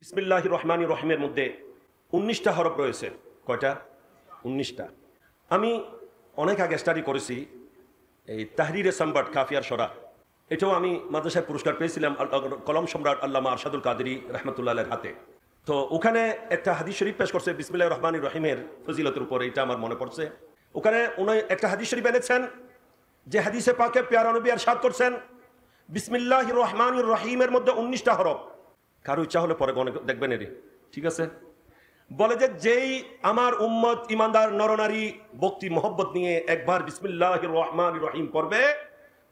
বিসমিল্লাহির রহমানির রহিমের মধ্যে ১৯টা হরফ রয়েছে। কয়টা? ১৯টা। আমি অনেক আগে স্টাডি করেছি এই তাহরিরে সামবাট কাফিয়ার সরা। এটাও আমি মাদ্রাসায় পুরস্কার পেয়েছিলাম কলম সম্রাট আল্লামা আরশাদুল কাদেরী রহমতুল্লাহের হাতে। তো ওখানে একটা হাদিস শরীফ পেশ করছে বিসমিল্লাহির রহমানির রহিমের ফজিলতের উপরে, এটা আমার মনে পড়ছে। ওখানে উনি একটা হাদিস শরীফ এনেছেন, যে হাদিসে পাকে প্যারা নবী ইরশাদ করছেন বিসমিল্লাহির রহমানির রহিমের মধ্যে ১৯টা হরফ। কারো ইচ্ছা হলে পরে গণে দেখবেন এরই, ঠিক আছে? বলে যে যেই আমার উম্মত ইমানদার নরনারী ভক্তি মোহব্বত নিয়ে একবার বিসমিল্লাহির রহমানির রহিম পড়বে,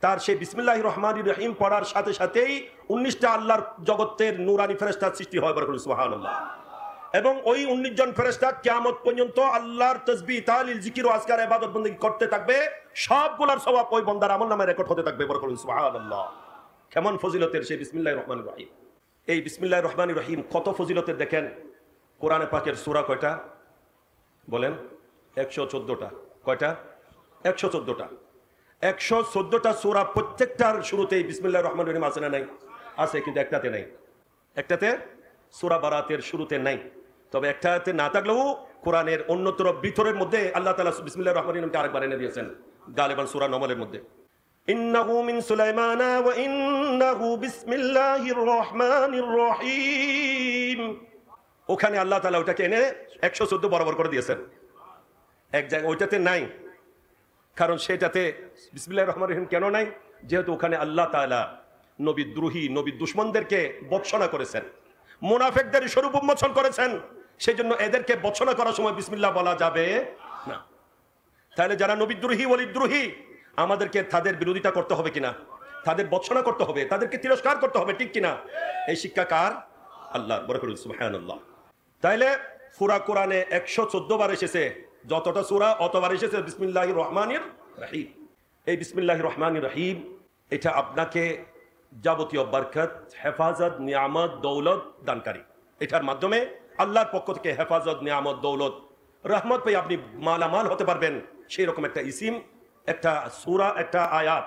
তার সেই বিসমিল্লাহির রহমানির রহিম পড়ার সাথে সাথেই ১৯টা আল্লাহর জগতের নূরানি ফেরেশতার সৃষ্টি হয়। বরকত সুবহানাল্লাহ। এবং ওই ১৯ জন ফেরেশতা কিয়ামত পর্যন্ত আল্লাহর তাসবিহ তাহলিল জিকির ও আজকার ইবাদত বندگی করতে থাকবে। সবগুলোর সওয়াব ওই বান্দার আমলনামায় রেকর্ড হতে থাকবে। বরকত সুবহানাল্লাহ। কেমন ফজিলতের সেই বিসমিল্লাহির রহমানির রহিম। এই বিসমিল্লাহির রহমানির রহিম কত ফজিলতের দেখেন। কোরআনে পাকের সূরা কয়টা বলেন? ১১৪টা। কয়টা? ১১৪টা। ১১৪টা সূরা, প্রত্যেকটার শুরুতেই বিসমিল্লাহির রহমানির রহিম আছে না নাই? আছে, কিন্তু একটাতে নাই। একটাতে সূরা বারাতের শুরুতে নাই। তবে একটাতে না থাকলেও কোরআনের অন্যতর ভিতরের মধ্যে আল্লাহ তাআলা বিসমিল্লাহির রহমানির রহিমকে আরেকবার এনে দিয়েছেন, গালিবান সূরা নমলের মধ্যে। ইন্নাহু মিন সুলাইমানা ওয়া ইন্নাহু বিসমিল্লাহির রহমানির রহিম। ওখানে আল্লাহ তাআলা ওটাকে এনে ১১৪ বরাবর করে দিয়েছেন। এক জায়গায় ওইটাতে নাই, কারণ সেটাতে বিসমিল্লাহির রহমানির রহিম কেন নাই? যেহেতু ওখানে আল্লাহ তাআলা নবীদ্রোহী নবী দুশমনদেরকে ভৎসনা করেছেন, মুনাফিকদের স্বরূপ উন্মোচন করেছেন। সেই জন্য এদেরকে ভৎসনা করার সময় বিসমিল্লাহ বলা যাবে না। তাহলে যারা নবীদ্রোহী ওলিদ্রোহী, আমাদেরকে তাদের বিরোধিতা করতে হবে কিনা? তাদের ভৎসনা করতে হবে, তাদেরকে তিরস্কার করতে হবে, ঠিক কিনা? এই শিক্ষা কার? আল্লাহ। বরকত সুবহানাল্লাহ। তাইলে সূরা কোরআনে ১১৪ বার এসেছে, যতটা সূরা অতবার এসেছে বিসমিল্লাহির রহমানির রহিম। এই বিসমিল্লাহির রহমানির রহিম এটা আপনাকে যাবতীয় বরকত, হেফাজত, নিয়ামত, দৌলত দানকারী। এটার মাধ্যমে আল্লাহর পক্ষ থেকে হেফাজত, নিয়ামত, দৌলত, রহমত পেয়ে আপনি মালামাল হতে পারবেন। সেই রকম একটা ইসিম, একটা সূরা, একটা আয়াত।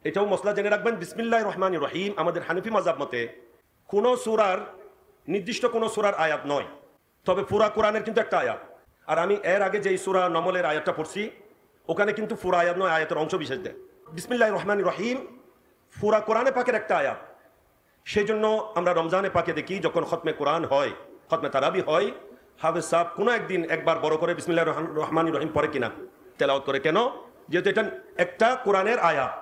এটাও মসলা জেনে রাখবেন, বিসমিল্লাহির রহমানির রহিম আমাদের হানিফি মাযহাব মতে কোন সূরার নির্দিষ্ট কোন সূরার আয়াত নয়, তবে পুরা কোরআনের কিন্তু একটা আয়াত। আর আমি এর আগে যে সূরা নমলের আয়াতটা পড়ছি, ওখানে কিন্তু পুরা আয়াত নয়, আয়াতের অংশ বিশেষ দেয়। বিসমিল্লাহির রহমানির রহিম পুরা কোরআনে পাকের একটা আয়াত। সেই জন্য আমরা রমজানে পাকে দেখি যখন খতমে কোরআন হয়, খতমে তারাবি হয়, হাফেজ সাহেব কোনো একদিন একবার বড় করে বিসমিল্লাহির রহমানির রহিম পড়ে কিনা, তেলাওয়াত করে। কেন? যেহেতু এটা একটা কোরআনের আয়াত,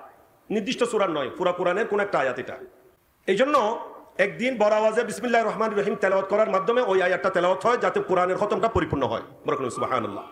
নির্দিষ্ট সূরার নয়, পুরা কোরআনের কোন একটা আয়াত এটা। এই জন্য একদিন বড় আওয়াজে বিসমিল্লাহির রহমানির রহিম তেলাওয়াত করার মাধ্যমে ওই আয়াতটা তেলাওয়াত হয়, যাতে কোরআনের খতমটা পরিপূর্ণ হয়। বরকত সুবহানাল্লাহ।